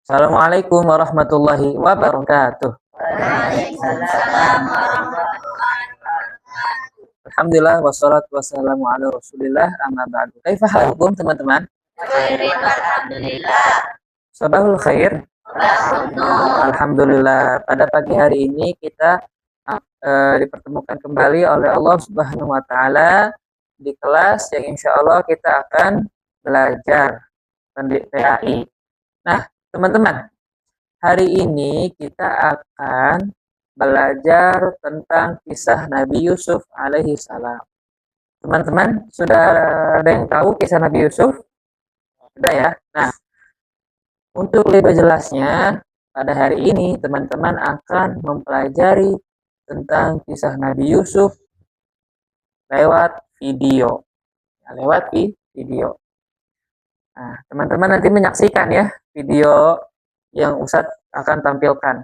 Assalamualaikum warahmatullahi wabarakatuh. Waalaikumsalam warahmatullahi Alhamdulillah wassalatu wassalamu ala Rasulillah amma ba'du. Kaifa halukum teman-teman? wabarakatuh. Alhamdulillah. Sabahul khair. Alhamdulillah. Pada pagi hari ini kita dipertemukan kembali oleh Allah Subhanahu wa taala di kelas yang insya Allah kita akan belajar PAI. Nah, teman-teman, hari ini kita akan belajar tentang kisah Nabi Yusuf alaihi salam. Teman-teman, sudah ada yang tahu kisah Nabi Yusuf? Sudah ya? Nah, untuk lebih jelasnya, pada hari ini teman-teman akan mempelajari tentang kisah Nabi Yusuf lewat video. Lewat video. Nah, teman-teman nanti menyaksikan ya video yang Ustadz akan tampilkan.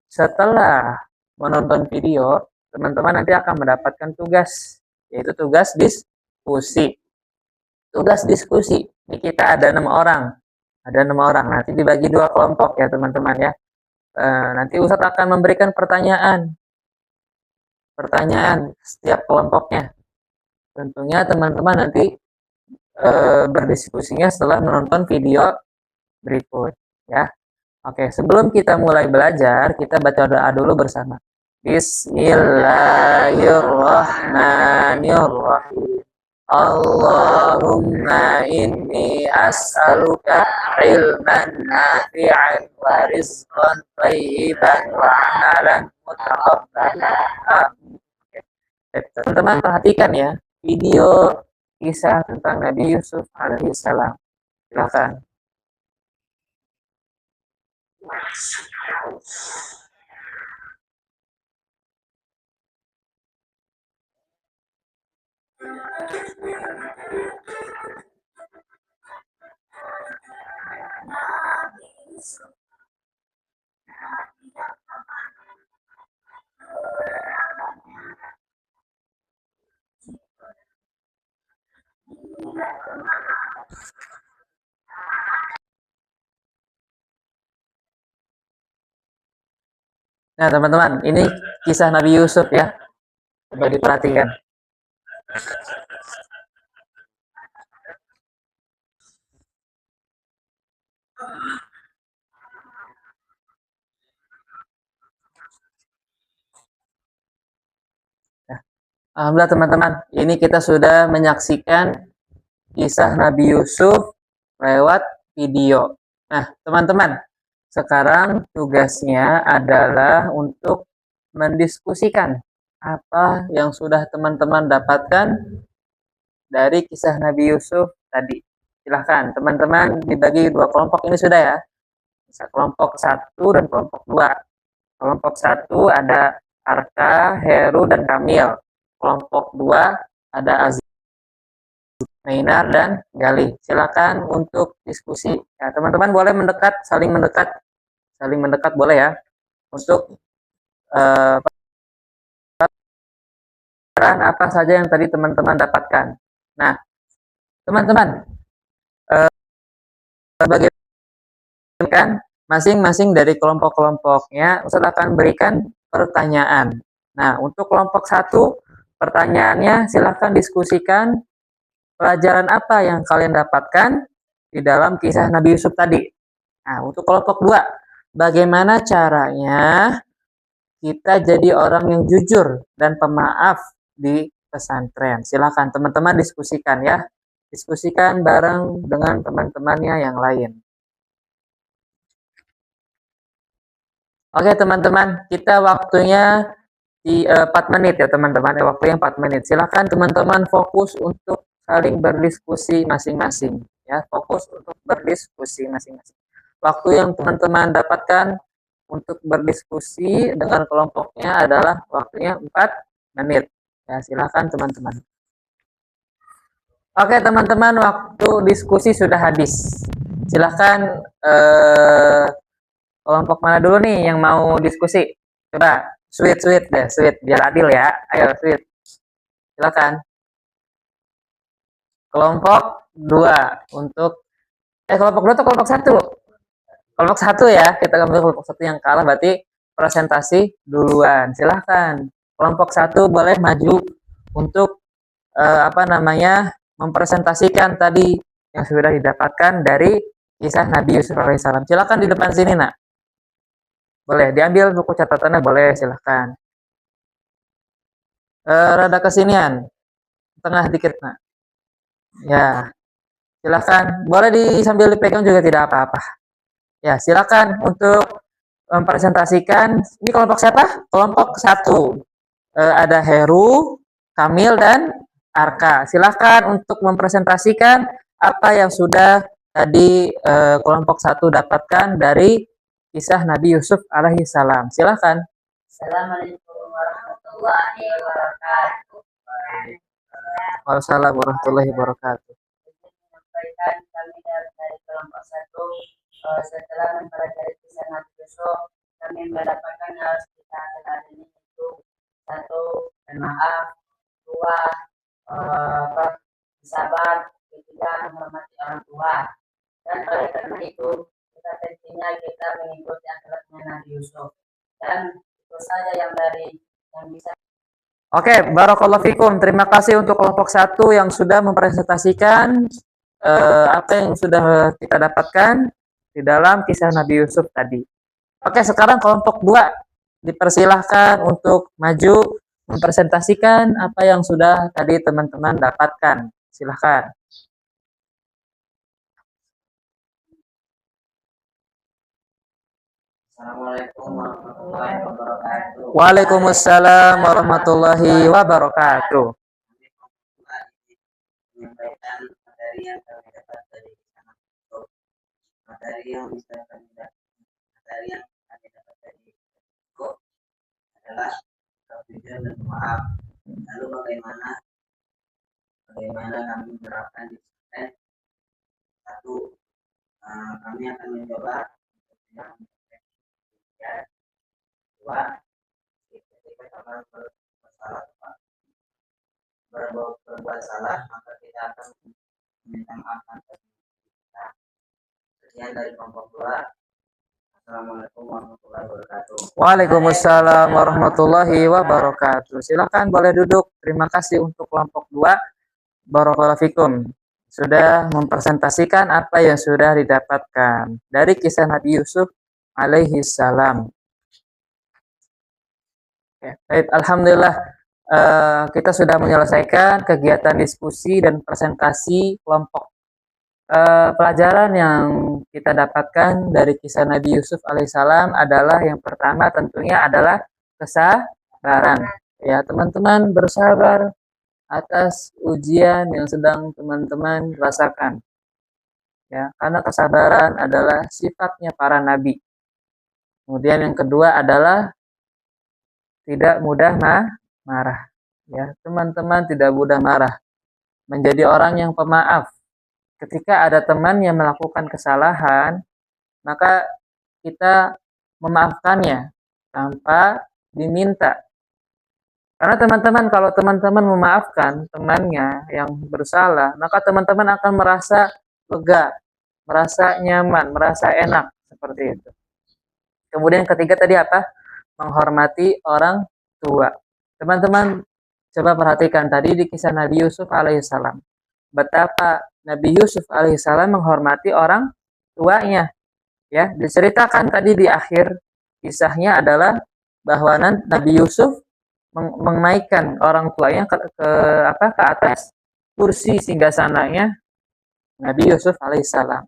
Setelah menonton video, teman-teman nanti akan mendapatkan tugas, yaitu tugas diskusi. Tugas diskusi, ini kita ada 6 orang. Ada 6 orang, nanti dibagi 2 kelompok ya teman-teman ya. Nanti Ustadz akan memberikan pertanyaan setiap kelompoknya. Tentunya teman-teman nanti berdiskusinya setelah menonton video berikut ya. Oke, sebelum kita mulai belajar, kita baca doa dulu bersama. Bismillahirrahmanirrahim. Allahumma inni as'aluka ilman nafi'an wa rizqan thayyiban wa amalan mutaqabbalan. Teman-teman perhatikan ya video kisah tentang Nabi Yusuf alaihissalam. Silakan. Nah, teman-teman, ini kisah Nabi Yusuf ya. Coba diperhatikan. Nah, alhamdulillah teman-teman, ini kita sudah menyaksikan kisah Nabi Yusuf lewat video. Nah, teman-teman, sekarang tugasnya adalah untuk mendiskusikan apa yang sudah teman-teman dapatkan dari kisah Nabi Yusuf tadi. Silahkan, teman-teman dibagi 2 kelompok ini sudah ya. Bisa kelompok 1 dan kelompok 2. Kelompok 1 ada Arka, Heru, dan Kamil. Kelompok 2 ada Aziz, Nainar, dan Galih. Silakan untuk diskusi. Ya, teman-teman boleh mendekat, saling mendekat boleh ya. Untuk peran apa saja yang tadi teman-teman dapatkan. Nah, teman-teman, bagaimana masing-masing dari kelompok-kelompoknya Ustaz akan berikan pertanyaan. Nah, untuk kelompok 1, pertanyaannya silahkan diskusikan pelajaran apa yang kalian dapatkan di dalam kisah Nabi Yusuf tadi. Nah, untuk kelompok 2, bagaimana caranya kita jadi orang yang jujur dan pemaaf di pesantren. Silakan teman-teman diskusikan ya. Diskusikan bareng dengan teman-temannya yang lain. Oke teman-teman, kita waktunya di 4 menit ya teman-teman. Waktunya 4 menit. Silakan teman-teman fokus untuk saling berdiskusi masing-masing. Ya, fokus untuk berdiskusi masing-masing. Waktu yang teman-teman dapatkan untuk berdiskusi dengan kelompoknya adalah waktunya 4 menit. Ya, silakan teman-teman. Oke teman-teman, waktu diskusi sudah habis. Silakan kelompok mana dulu nih yang mau diskusi? Coba, sweet deh, sweet biar adil ya. Ayo sweet. Silakan. Kelompok 2 untuk kelompok 2 atau kelompok 1? Kelompok satu ya, kita ambil kelompok satu yang kalah berarti presentasi duluan. Silahkan. Kelompok satu boleh maju untuk mempresentasikan tadi yang sudah didapatkan dari kisah Nabi Yusuf alaihissalam. Silahkan di depan sini, nak. Boleh diambil buku catatannya, boleh silahkan. Rada kesinian, tengah dikit, nak. Ya, silahkan. Boleh sambil dipegang juga tidak apa-apa. Ya, silakan untuk mempresentasikan. Ini kelompok siapa? Kelompok satu. Ada Heru, Kamil, dan Arka. Silakan untuk mempresentasikan apa yang sudah tadi kelompok satu dapatkan dari kisah Nabi Yusuf alaihissalam. Silakan. Assalamualaikum warahmatullahi wabarakatuh. Waalaikumsalam warahmatullahi wabarakatuh. Menyampaikan kami dari kelompok satu, setelah mempelajari kisah Nabi Yusuf, kami mendapatkan harus kita teladani itu satu, bermaaf, dua, bersabar, ketiga, menghormati orang tua. Dan oleh karena itu kita tentunya kita mengikuti akhlaknya Nabi Yusuf. Dan itu saja yang bisa. Oke, barakallahu fikum. Terima kasih untuk kelompok satu yang sudah mempresentasikan apa yang sudah kita dapatkan di dalam kisah Nabi Yusuf tadi. Oke, sekarang kelompok dua dipersilahkan untuk maju mempresentasikan apa yang sudah tadi teman-teman dapatkan. Silahkan. Assalamualaikum warahmatullahi wabarakatuh. Waalaikumsalam warahmatullahi wabarakatuh. Menyampaikan materi yang kami dapat dari kisah Nabi Yusuf. Materi yang kami dapat dari Yusuf adalah jujur dan maaf. Lalu bagaimana kami menerapkan di sini? Satu, kami akan mencoba dua, ketika berbuat salah, maka kita akan meminta maaf atas kita. Sekian dari kelompok dua. Assalamualaikum warahmatullahi wabarakatuh. Waalaikumsalam warahmatullahi wabarakatuh. Silakan boleh duduk. Terima kasih untuk kelompok 2. Barakallahu fikum. Sudah mempresentasikan apa yang sudah didapatkan dari kisah Nabi Yusuf alaihi salam. Ya, baik, alhamdulillah kita sudah menyelesaikan kegiatan diskusi dan presentasi kelompok. Pelajaran yang kita dapatkan dari kisah Nabi Yusuf alaihissalam adalah yang pertama tentunya adalah kesabaran. Ya, teman-teman bersabar atas ujian yang sedang teman-teman rasakan. Ya, karena kesabaran adalah sifatnya para nabi. Kemudian yang kedua adalah tidak mudah marah. Ya, teman-teman tidak mudah marah. Menjadi orang yang pemaaf. Ketika ada teman yang melakukan kesalahan, maka kita memaafkannya tanpa diminta. Karena teman-teman, kalau teman-teman memaafkan temannya yang bersalah, maka teman-teman akan merasa lega, merasa nyaman, merasa enak, seperti itu. Kemudian ketiga tadi apa? Menghormati orang tua. Teman-teman coba perhatikan tadi di kisah Nabi Yusuf alaihissalam. Betapa Nabi Yusuf alaihissalam menghormati orang tuanya. Ya, diceritakan tadi di akhir kisahnya adalah bahwa Nabi Yusuf menaikkan orang tuanya ke atas kursi singgasananya Nabi Yusuf alaihissalam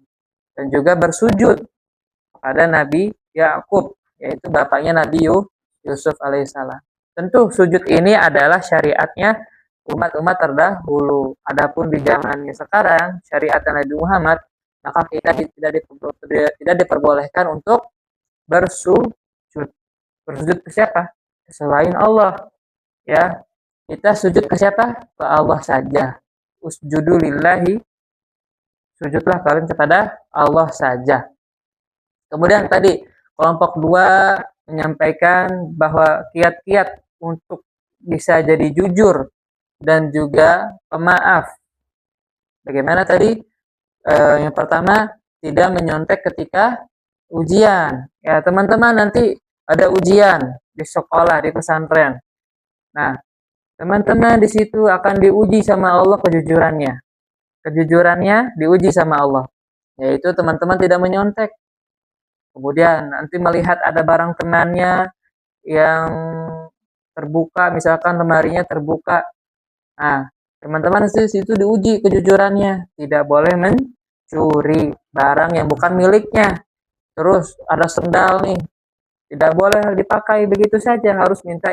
dan juga bersujud kepada Nabi Yakub, yaitu bapaknya Nabi Yusuf alaihissalam. Tentu sujud ini adalah syariatnya umat-umat terdahulu. Adapun di zamannya sekarang, syariat Nabi Muhammad, maka kita tidak diperbolehkan untuk bersujud. Bersujud ke siapa? Selain Allah. Ya, kita sujud ke siapa? Ke Allah saja. Usjudu lillahi. Sujudlah kalian kepada Allah saja. Kemudian tadi kelompok 2 menyampaikan bahwa kiat-kiat untuk bisa jadi jujur dan juga pemaaf. Bagaimana tadi? Yang pertama, tidak menyontek ketika Ujian. Ya, teman-teman nanti ada ujian di sekolah, di pesantren. Nah, teman-teman di situ akan diuji sama Allah kejujurannya. Kejujurannya diuji sama Allah. Yaitu teman-teman tidak menyontek. Kemudian nanti melihat ada barang temannya yang terbuka, misalkan lemarinya terbuka. Nah, teman-teman di situ diuji kejujurannya. Tidak boleh mencuri barang yang bukan miliknya. Terus ada sendal nih, tidak boleh dipakai begitu saja, harus minta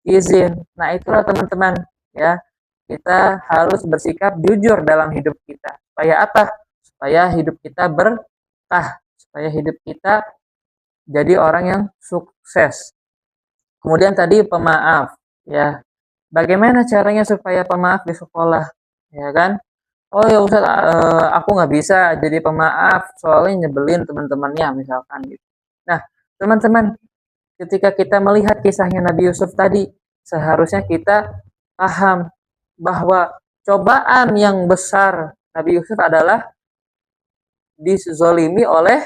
izin. Nah, itulah teman-teman, ya. Kita harus bersikap jujur dalam hidup kita. Supaya apa? Supaya hidup kita berkah, supaya hidup kita jadi orang yang sukses. Kemudian tadi pemaaf, ya. Bagaimana caranya supaya pemaaf di sekolah, ya kan? Oh ya Ustaz, aku nggak bisa jadi pemaaf soalnya nyebelin teman-temannya misalkan gitu. Nah, teman-teman, ketika kita melihat kisahnya Nabi Yusuf tadi, seharusnya kita paham bahwa cobaan yang besar Nabi Yusuf adalah dizolimi oleh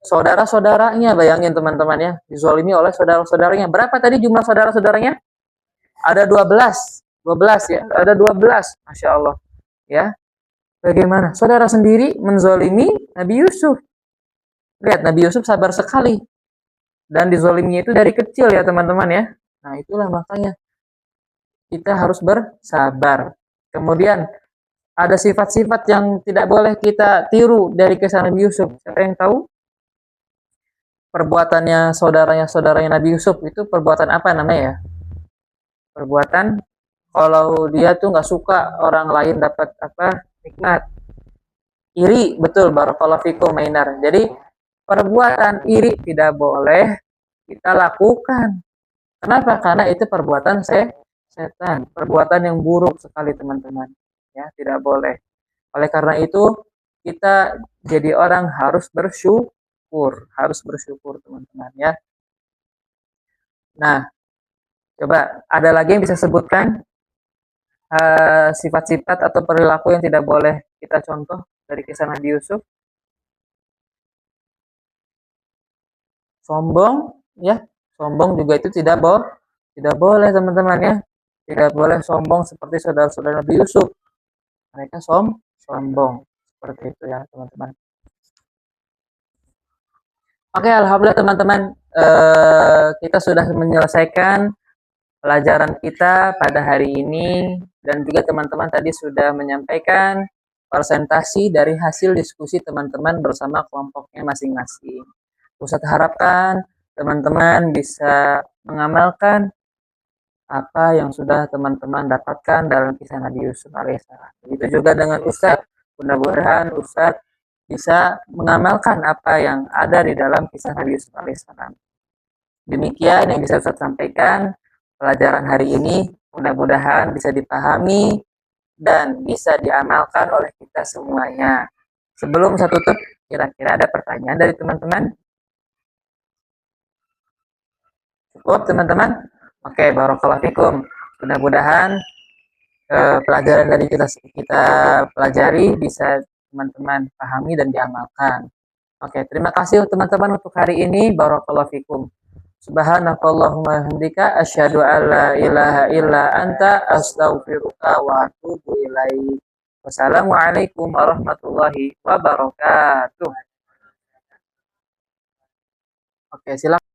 saudara-saudaranya. Bayangin teman-teman ya, dizolimi oleh saudara-saudaranya. Berapa tadi jumlah saudara-saudaranya? Ada 12. 12 ya, ada 12. Masya Allah. Ya, bagaimana? Saudara sendiri menzolimi Nabi Yusuf. Lihat, Nabi Yusuf sabar sekali. Dan dizoliminya itu dari kecil ya teman-teman ya. Nah, itulah makanya kita harus bersabar. Kemudian ada sifat-sifat yang tidak boleh kita tiru dari kisah Nabi Yusuf. Siapa yang tahu? Perbuatannya saudaranya Nabi Yusuf itu perbuatan apa namanya ya? Perbuatan kalau dia tuh nggak suka orang lain dapat apa nikmat. Iri, betul, barakallahu fikum Mainar. Jadi perbuatan iri tidak boleh kita lakukan. Kenapa? Karena itu perbuatan setan, perbuatan yang buruk sekali teman-teman. Ya, tidak boleh. Oleh karena itu kita jadi orang harus bersyukur teman-teman ya. Nah, coba ada lagi yang bisa sebutkan sifat-sifat atau perilaku yang tidak boleh kita contoh dari kisah Nabi Yusuf? Sombong, ya, sombong juga itu tidak boleh teman-teman ya. Tidak boleh sombong seperti saudara-saudara Nabi Yusuf. Mereka sombong seperti itu ya teman-teman. Oke, alhamdulillah teman-teman, kita sudah menyelesaikan pelajaran kita pada hari ini dan juga teman-teman tadi sudah menyampaikan presentasi dari hasil diskusi teman-teman bersama kelompoknya masing-masing. Ustadz harapkan teman-teman bisa mengamalkan apa yang sudah teman-teman dapatkan dalam kisah Nabi Yusuf alaihissalam. Begitu juga dengan Ustadz, mudah-mudahan Ustadz bisa mengamalkan apa yang ada di dalam kisah Nabi Yusuf alaihissalam. Demikian yang bisa Ustadz sampaikan pelajaran hari ini, mudah-mudahan bisa dipahami dan bisa diamalkan oleh kita semuanya. Sebelum saya tutup, kira-kira ada pertanyaan dari teman-teman? Cukup teman-teman? Oke, barakallahu fikum. Mudah-mudahan pelajaran dari kita pelajari bisa teman-teman pahami dan diamalkan. Oke, terima kasih teman-teman untuk hari ini. Barakallahu fikum. Subhanakallahumma hamdika asyhadu an la ilaha illa anta astaghfiruka wa atubu ilaik. Wassalamualaikum warahmatullahi wabarakatuh. Oke, silakan.